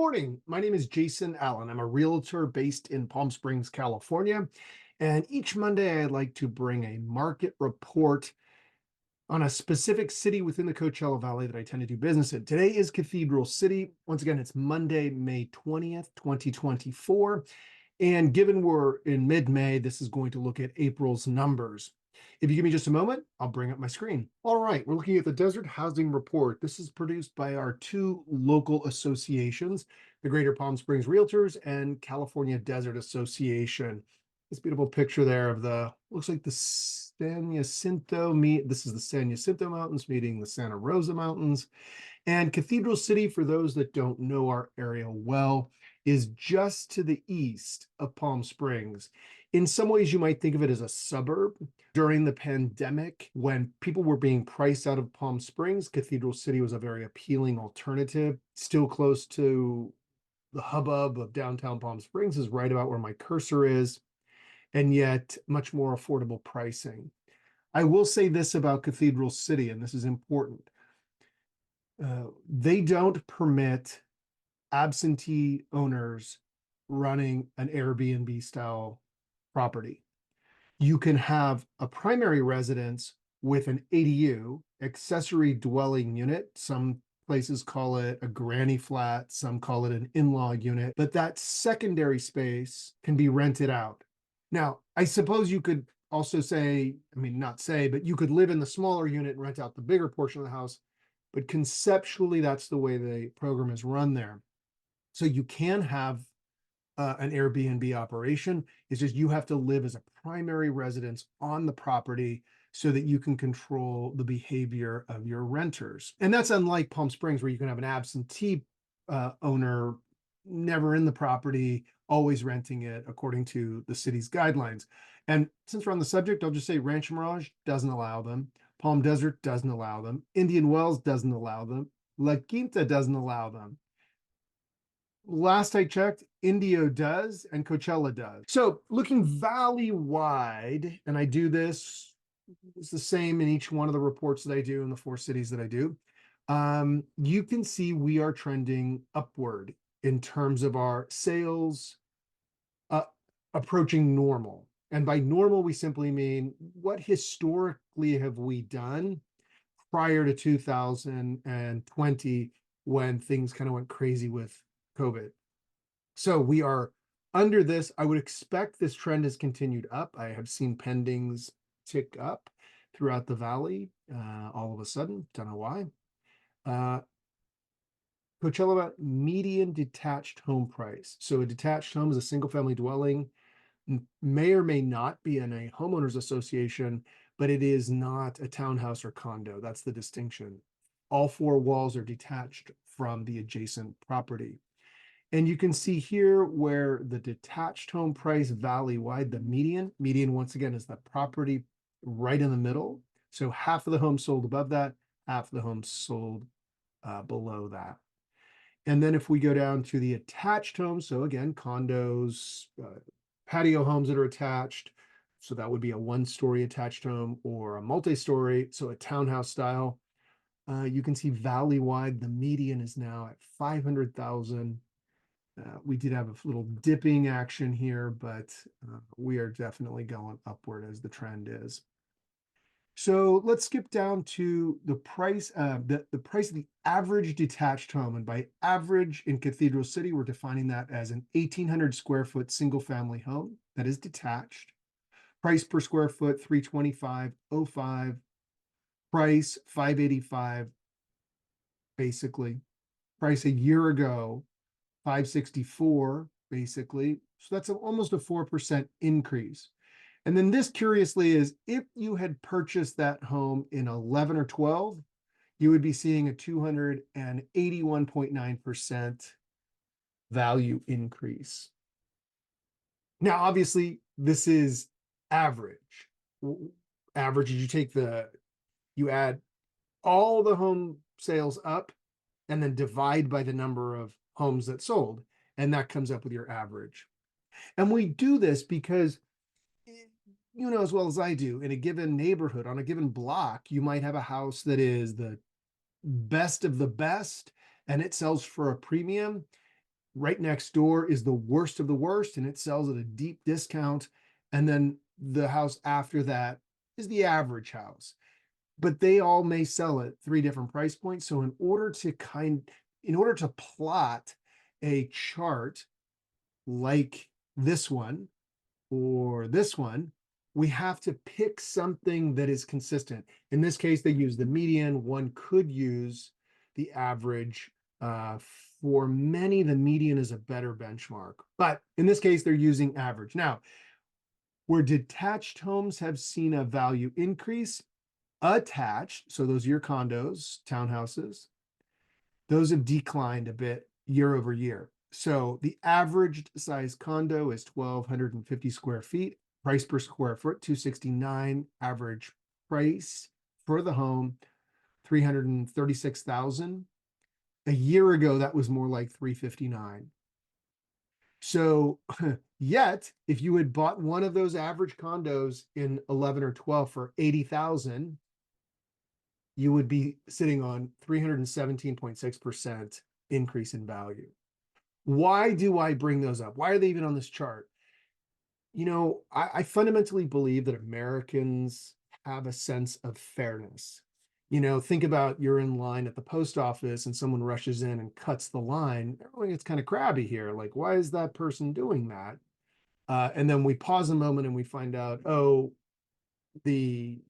morning. My name is Jason Allen. I'm a realtor based in Palm Springs, California. And each Monday, I like to bring a market report on a specific city within the Coachella Valley that I tend to do business in. Today is Cathedral City. Once again, it's Monday, May 20th, 2024. And given we're in mid-May, this is going to look at April's numbers. If you give me just a moment, I'll bring up my screen. All right, we're looking at the Desert Housing Report. This is produced by our two local associations, the Greater Palm Springs Realtors and California Desert Association. This beautiful picture there of looks like the San Jacinto this is the San Jacinto Mountains meeting the Santa Rosa Mountains. And Cathedral City, for those that don't know our area well, is just to the east of Palm Springs. In some ways, you might think of it as a suburb. During the pandemic, when people were being priced out of Palm Springs, Cathedral City was a very appealing alternative. Still close to the hubbub of downtown Palm Springs is right about where my cursor is, and yet much more affordable pricing. I will say this about Cathedral City, and this is important. They don't permit absentee owners running an Airbnb style property. You can have a primary residence with an ADU, accessory dwelling unit. Some places call it a granny flat, some call it an in-law unit, but that secondary space can be rented out. Now, I suppose you could also say, not say, but you could live in the smaller unit and rent out the bigger portion of the house. But conceptually, that's the way the program is run there. So you can have an Airbnb operation. It's just you have to live as a primary residence on the property so that you can control the behavior of your renters. And that's unlike Palm Springs, where you can have an absentee owner never in the property, always renting it according to the city's guidelines. And since we're on the subject, I'll just say Rancho Mirage doesn't allow them. Palm Desert doesn't allow them. Indian Wells doesn't allow them. La Quinta doesn't allow them. Last I checked, Indio does and Coachella does. So looking valley-wide, and I do this, it's the same in each one of the reports that I do in the 4 cities that I do, you can see we are trending upward in terms of our sales approaching normal. And by normal, we simply mean what historically have we done prior to 2020 when things kind of went crazy with COVID. So we are under this. I would expect this trend has continued up. I have seen pendings tick up throughout the valley all of a sudden. Don't know why. Coachella median detached home price. So a detached home is a single family dwelling, may or may not be in a homeowners association, but it is not a townhouse or condo. That's the distinction. All 4 walls are detached from the adjacent property. And you can see here where the detached home price valley-wide, the median once again is the property right in the middle. So half of the homes sold above that, half of the homes sold below that. And then if we go down to the attached homes, so again, condos, patio homes that are attached, so that would be a 1-story attached home or a multi-story, so a townhouse style. You can see valley-wide, the median is now at 500,000. We did have a little dipping action here, but we are definitely going upward as the trend is. So let's skip down to the price, the price of the average detached home. And by average in Cathedral City, we're defining that as an 1,800 square foot single family home that is detached. Price per square foot, $325.05. Price, $585, basically. Price a year ago, $564, basically. So that's almost a 4% increase. And then this, curiously, is if you had purchased that home in 11 or 12, you would be seeing a 281.9% value increase. Now, obviously, this is average. Average is you add all the home sales up and then divide by the number of homes that sold, and that comes up with your average. And we do this because, you know as well as I do, in a given neighborhood, on a given block, you might have a house that is the best of the best and it sells for a premium. right next door is the worst of the worst and it sells at a deep discount. And then the house after that is the average house, but they all may sell at three different price points. So in order to plot a chart like this one or this one, we have to pick something that is consistent. In this case, they use the median. One could use the average. For many, the median is a better benchmark, but in this case, they're using average. Now, where detached homes have seen a value increase, attached, so those are your condos, townhouses, those have declined a bit year over year. So the average size condo is 1,250 square feet, price per square foot, 269, average price for the home, 336,000. A year ago, that was more like 359. So yet, if you had bought one of those average condos in 11 or 12 for 80,000, you would be sitting on 317.6% increase in value. Why do I bring those up? Why are they even on this chart? I fundamentally believe that Americans have a sense of fairness. Think about you're in line at the post office and someone rushes in and cuts the line. Everyone gets kind of crabby here. Like, why is that person doing that? And then we pause a moment and we find out, oh, the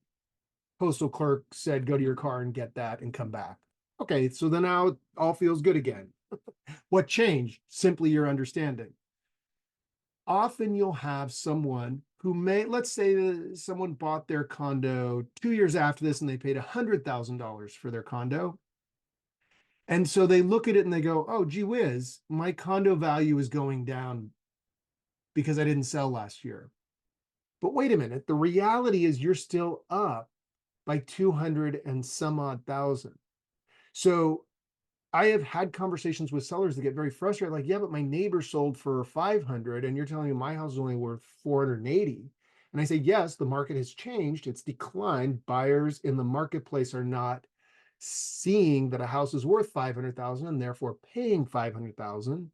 postal clerk said, go to your car and get that and come back. Okay, so then now it all feels good again. What changed? Simply your understanding. Often you'll have someone who let's say someone bought their condo 2 years after this and they paid $100,000 for their condo. And so they look at it and they go, oh, gee whiz, my condo value is going down because I didn't sell last year. But wait a minute, the reality is you're still up by 200 and some odd thousand. So I have had conversations with sellers that get very frustrated, like, yeah, but my neighbor sold for 500 and you're telling me my house is only worth 480. And I say, yes, the market has changed. It's declined. Buyers in the marketplace are not seeing that a house is worth 500,000 and therefore paying 500,000.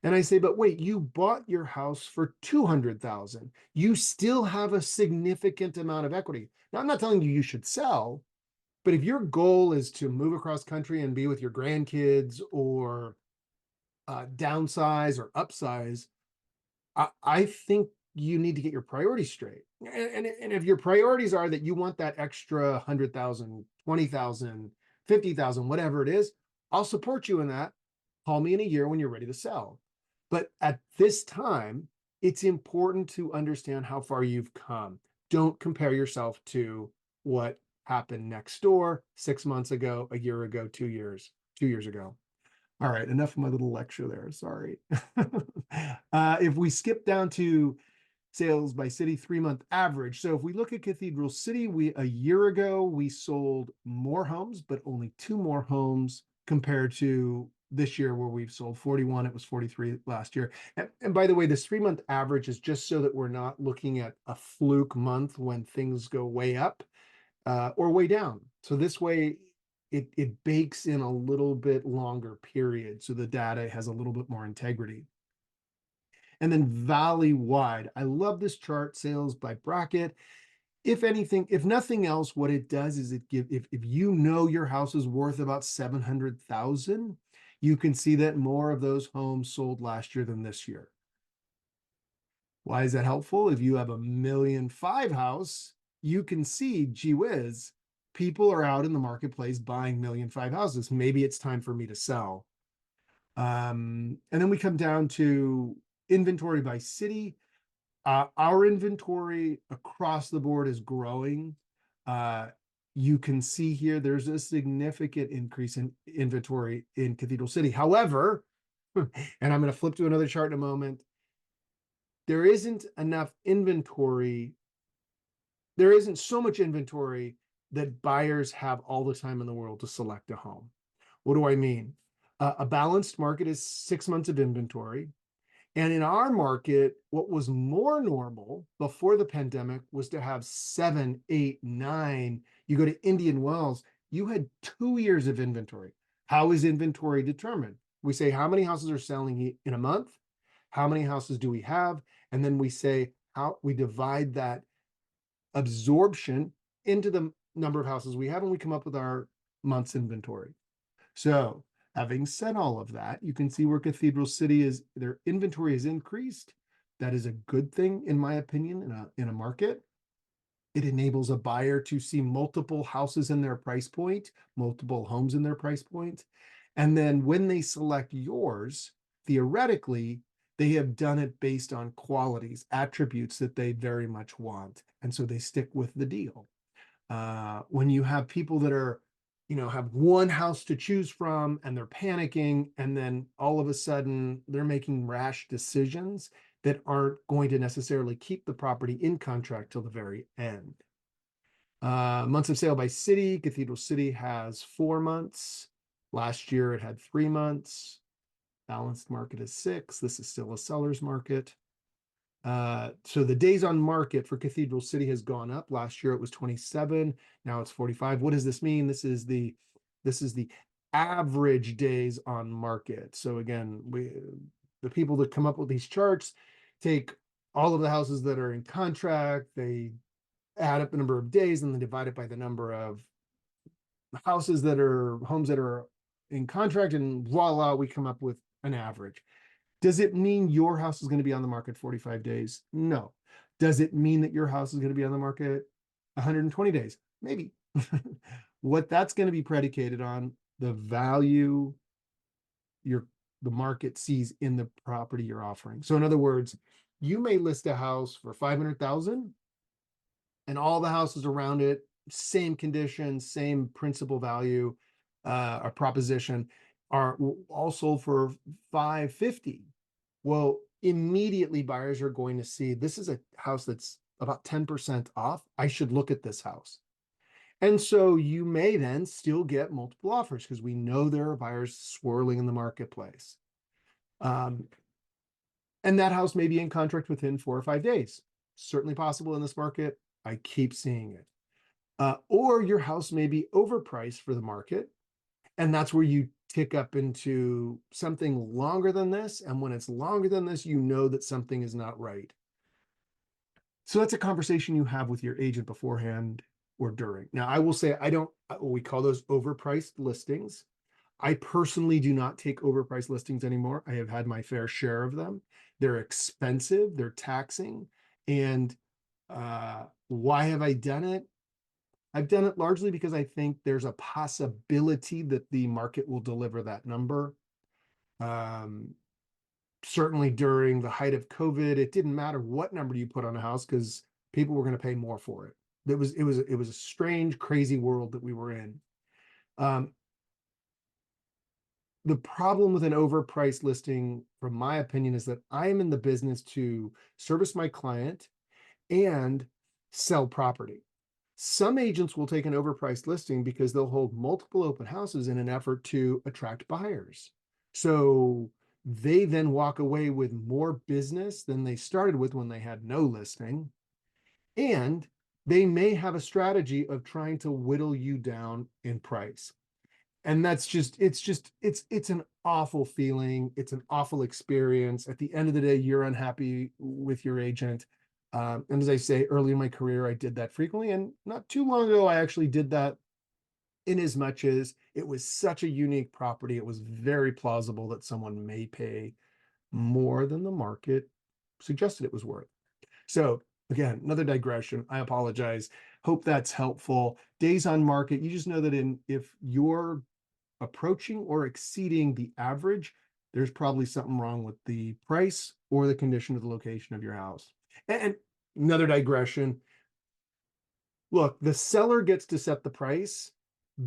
And I say, but wait, you bought your house for 200,000. You still have a significant amount of equity. Now, I'm not telling you should sell, but if your goal is to move across country and be with your grandkids or downsize or upsize, I think you need to get your priorities straight. And if your priorities are that you want that extra 100,000, 20,000, 50,000, whatever it is, I'll support you in that. Call me in a year when you're ready to sell. But at this time, it's important to understand how far you've come. Don't compare yourself to what happened next door 6 months ago, a year ago, 2 years ago. All right, enough of my little lecture there. Sorry. If we skip down to sales by city 3-month average. So if we look at Cathedral City, a year ago, we sold more homes, but only 2 more homes compared to this year where we've sold 41. It was 43 last year. And by the way, this 3-month average is just so that we're not looking at a fluke month when things go way up or way down. So this way, it bakes in a little bit longer period. So the data has a little bit more integrity. And then valley-wide. I love this chart, sales by bracket. If anything, if nothing else, what it does is if you know your house is worth about 700,000, you can see that more of those homes sold last year than this year. Why is that helpful? If you have a 1.5 million house, you can see, gee whiz, people are out in the marketplace buying 1.5 million houses. Maybe it's time for me to sell. And then we come down to inventory by city. Our inventory across the board is growing. You can see here there's a significant increase in inventory in Cathedral City. However, and I'm going to flip to another chart in a moment, there isn't enough inventory. There isn't so much inventory that buyers have all the time in the world to select a home. What do I mean? A balanced market is 6 months of inventory. And in our market, what was more normal before the pandemic was to have 7, 8, 9. You go to Indian Wells, you had 2 years of inventory. How is inventory determined? We say, how many houses are selling in a month? How many houses do we have? And then we say how we divide that absorption into the number of houses we have, and we come up with our month's inventory. So having said all of that, you can see where Cathedral City is, their inventory has increased. That is a good thing, in my opinion, in a market. It enables a buyer to see multiple houses in their price point, multiple homes in their price point. And then when they select yours, theoretically, they have done it based on qualities, attributes that they very much want. And so they stick with the deal. When you have people that are, have one house to choose from and they're panicking, and then all of a sudden they're making rash decisions that aren't going to necessarily keep the property in contract till the very end. Months of sale by city, Cathedral City has 4 months. Last year it had 3 months. Balanced market is 6. This is still a seller's market. So the days on market for Cathedral City has gone up. Last year it was 27. Now it's 45. What does this mean? This is the average days on market. So again, the people that come up with these charts take all of the houses that are in contract, they add up the number of days, and then divide it by the number of homes that are in contract, and voila, we come up with an average. Does it mean your house is going to be on the market 45 days? No. Does it mean that your house is going to be on the market 120 days? Maybe. What that's going to be predicated on, the value the market sees in the property you're offering. So in other words, you may list a house for 500,000 and all the houses around it, same condition, same principal value, a proposition, are all sold for 550. Well, immediately buyers are going to see this is a house that's about 10% off. I should look at this house. And so you may then still get multiple offers because we know there are buyers swirling in the marketplace. And that house may be in contract within 4 or 5 days. Certainly possible in this market. I keep seeing it. Or your house may be overpriced for the market. And that's where you tick up into something longer than this. And when it's longer than this, you know that something is not right. So that's a conversation you have with your agent beforehand or during. Now, I will say, we call those overpriced listings. I personally do not take overpriced listings anymore. I have had my fair share of them. They're expensive, they're taxing. And why have I done it? I've done it largely because I think there's a possibility that the market will deliver that number. Certainly during the height of COVID, it didn't matter what number you put on a house because people were going to pay more for it. It was a strange, crazy world that we were in. The problem with an overpriced listing, from my opinion, is that I am in the business to service my client and sell property. Some agents will take an overpriced listing because they'll hold multiple open houses in an effort to attract buyers. So they then walk away with more business than they started with when they had no listing. And they may have a strategy of trying to whittle you down in price. And it's an awful feeling. It's an awful experience. At the end of the day, you're unhappy with your agent. And as I say, early in my career, I did that frequently. And not too long ago, I actually did that, in as much as it was such a unique property. It was very plausible that someone may pay more than the market suggested it was worth. So again, another digression. I apologize. Hope that's helpful. Days on market, you just know that if you're approaching or exceeding the average, there's probably something wrong with the price or the condition of the location of your house. And another digression. Look, the seller gets to set the price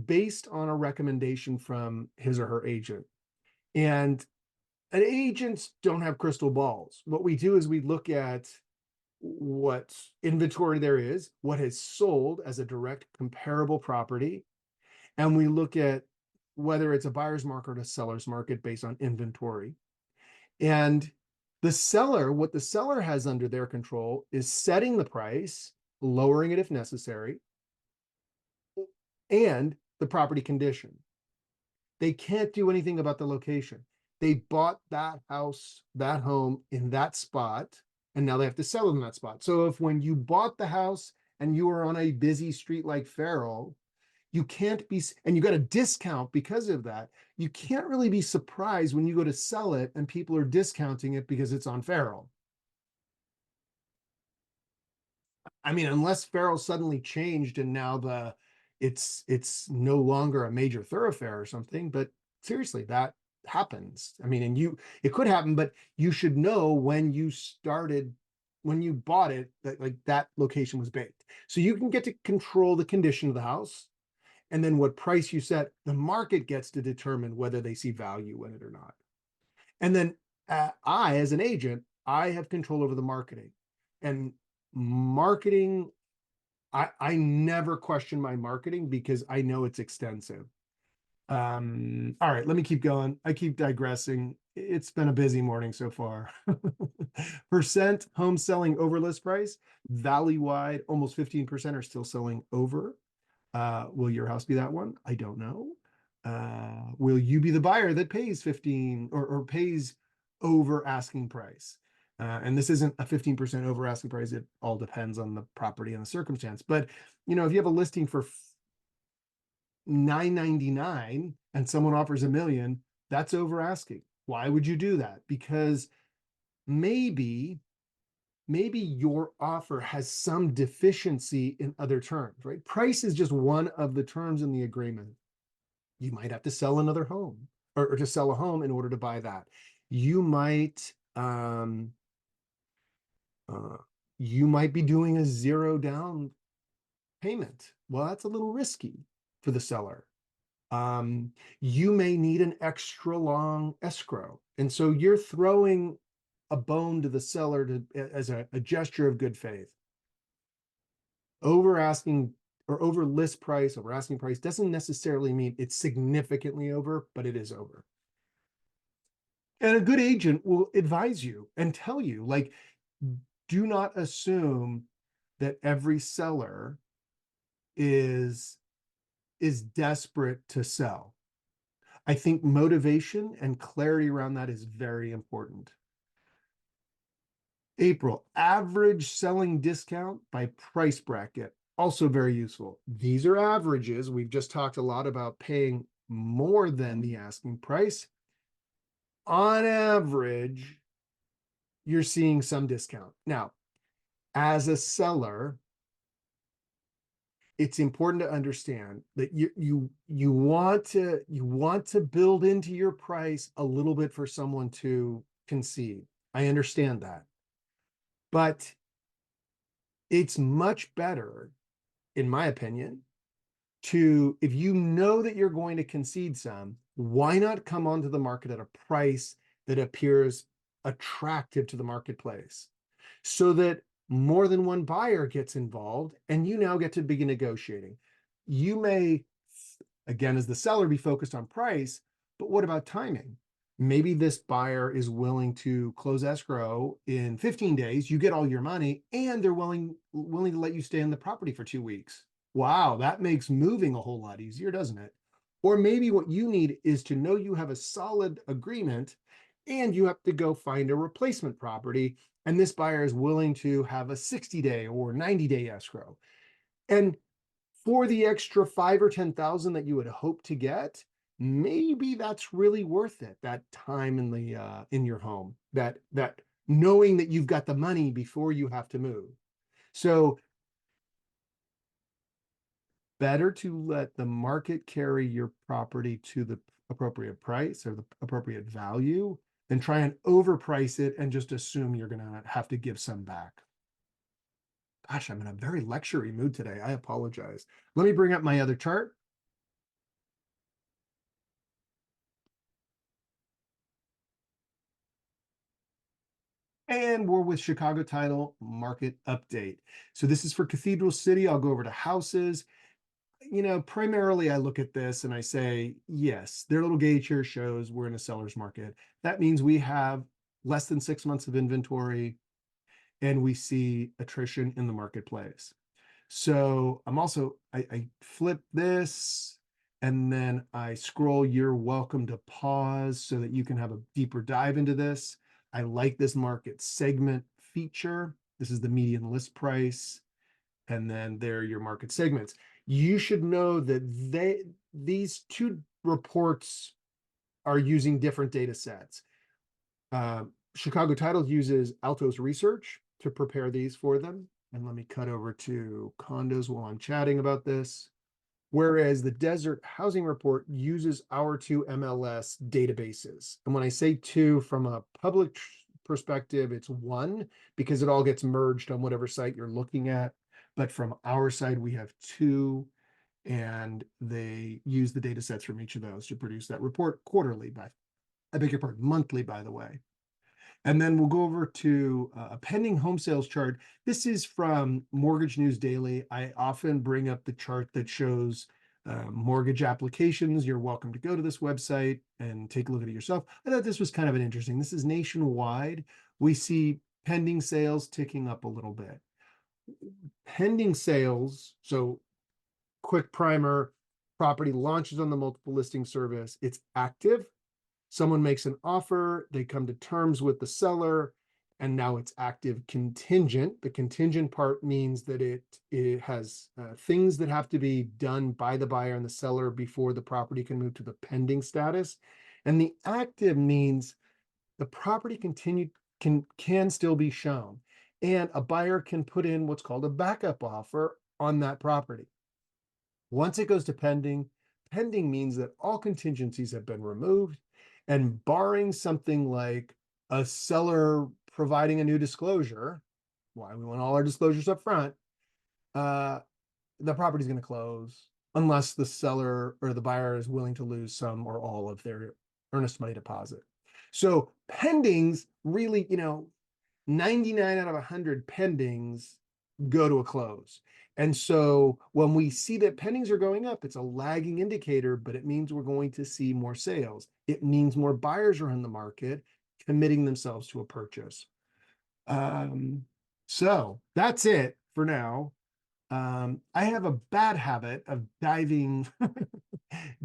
based on a recommendation from his or her agent. And agents don't have crystal balls. What we do is we look at what inventory there is, what has sold as a direct comparable property, and we look at whether it's a buyer's market or a seller's market based on inventory. And what the seller has under their control is setting the price, lowering it if necessary, and the property condition. They can't do anything about the location. They bought that house, that home in that spot, and now they have to sell in that spot. So if when you bought the house and you were on a busy street like Farrell, you can't be, and you got a discount because of that, you can't really be surprised when you go to sell it and people are discounting it because it's on Farrell. I mean, unless Farrell suddenly changed and now it's no longer a major thoroughfare or something, but seriously, that happens. I mean, and it could happen, but you should know when you started, when you bought it, that like that location was baked. So you can get to control the condition of the house, and then what price you set, the market gets to determine whether they see value in it or not. And then I, as an agent, I have control over the marketing. And marketing, I never question my marketing because I know it's extensive. All right, let me keep going. I keep digressing. It's been a busy morning so far. Percent home selling over list price, valley-wide, almost 15% are still selling over. Will your house be that one? I don't know. Will you be the buyer that pays 15 or pays over asking price? And this isn't a 15% over asking price. It all depends on the property and the circumstance. But you know, if you have a listing for $999 and someone offers $1 million, that's over asking. Why would you do that? Because maybe your offer has some deficiency in other terms, right? Price is just one of the terms in the agreement. You might have to sell another home or to sell a home in order to buy that. You might you might be doing a zero down payment. Well, that's a little risky for the seller. You may need an extra long escrow. And so you're throwing a bone to the seller to, as a gesture of good faith. Over asking or over list price, over asking price doesn't necessarily mean it's significantly over, but it is over. And a good agent will advise you and tell you, like, do not assume that every seller is desperate to sell. I think motivation and clarity around that is very important. April, average selling discount by price bracket, also very useful. These are averages. We've just talked a lot about paying more than the asking price. On average, you're seeing some discount. Now, as a seller, it's important to understand that you want to build into your price a little bit for someone to concede. I understand that. But it's much better, in my opinion, to, if you know that you're going to concede some, why not come onto the market at a price that appears attractive to the marketplace so that more than one buyer gets involved and you now get to begin negotiating. You may, again, as the seller, be focused on price, but what about timing? Maybe this buyer is willing to close escrow in 15 days, you get all your money, and they're willing to let you stay in the property for 2 weeks. Wow, that makes moving a whole lot easier, doesn't it? Or maybe what you need is to know you have a solid agreement and you have to go find a replacement property, and this buyer is willing to have a 60-day or 90-day escrow. And for the extra 5 or 10,000 that you would hope to get, maybe that's really worth it. That time in the in your home, that knowing that you've got the money before you have to move. So better to let the market carry your property to the appropriate price or the appropriate value than try and overprice it and just assume you're going to have to give some back. Gosh, I'm in a very lectury mood today. I apologize. Let me bring up my other chart. And we're with Chicago Title Market Update. So this is for Cathedral City. I'll go over to houses. You know, primarily I look at this and I say, yes, their little gauge here shows we're in a seller's market. That means we have less than 6 months of inventory and we see attrition in the marketplace. So I'm also, I flip this and then I scroll, you're welcome to pause so that you can have a deeper dive into this. I like this market segment feature. This is the median list price, and then there are your market segments. You should know that these two reports are using different data sets. Chicago Title uses Altos Research to prepare these for them. And let me cut over to condos while I'm chatting about this. Whereas the Desert Housing Report uses our two MLS databases. And when I say two from a public perspective, it's one because it all gets merged on whatever site you're looking at. But from our side, we have two, and they use the data sets from each of those to produce that report quarterly I beg your pardon, monthly, by the way. And then we'll go over to a pending home sales chart. This is from Mortgage News Daily. I often bring up the chart that shows mortgage applications. You're welcome to go to this website and take a look at it yourself. I thought this was kind of an interesting. This is nationwide. We see pending sales ticking up a little bit. Pending sales, so quick primer, property launches on the multiple listing service. It's active. Someone makes an offer, they come to terms with the seller, and now it's active contingent. The contingent part means that it has things that have to be done by the buyer and the seller before the property can move to the pending status. And the active means the property can still be shown, and a buyer can put in what's called a backup offer on that property. Once it goes to pending, pending means that all contingencies have been removed, and barring something like a seller providing a new disclosure, why we want all our disclosures up front, the property's going to close unless the seller or the buyer is willing to lose some or all of their earnest money deposit. So pendings really, 99 out of 100 pendings go to a close. And so when we see that pendings are going up, it's a lagging indicator, but it means we're going to see more sales. It means more buyers are in the market committing themselves to a purchase. So that's it for now. I have a bad habit of diving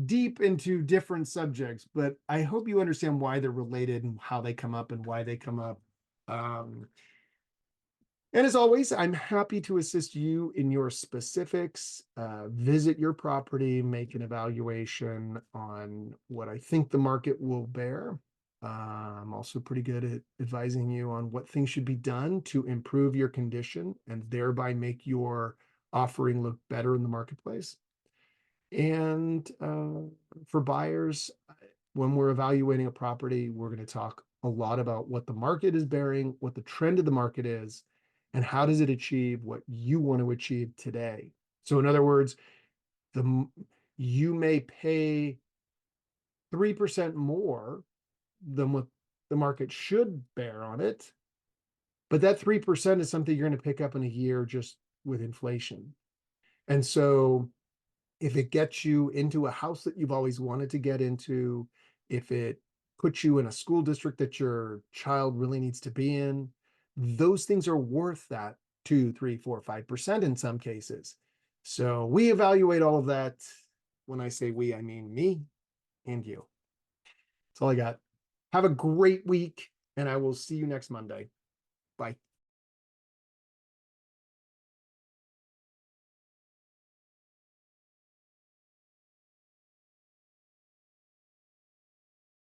deep into different subjects, but I hope you understand why they're related and how they come up and why they come up. And as always, I'm happy to assist you in your specifics. Visit your property, make an evaluation on what I think the market will bear. I'm also pretty good at advising you on what things should be done to improve your condition and thereby make your offering look better in the marketplace. And for buyers, when we're evaluating a property, we're going to talk a lot about what the market is bearing, what the trend of the market is, and how does it achieve what you want to achieve today. So in other words, you may pay 3% more than what the market should bear on it, but that 3% is something you're going to pick up in a year just with inflation. And so if it gets you into a house that you've always wanted to get into, if it puts you in a school district that your child really needs to be in, those things are worth that 2, 3, 4, 5% in some cases. So we evaluate all of that. When I say we, I mean me and you. That's all I got. Have a great week, and I will see you next Monday. Bye.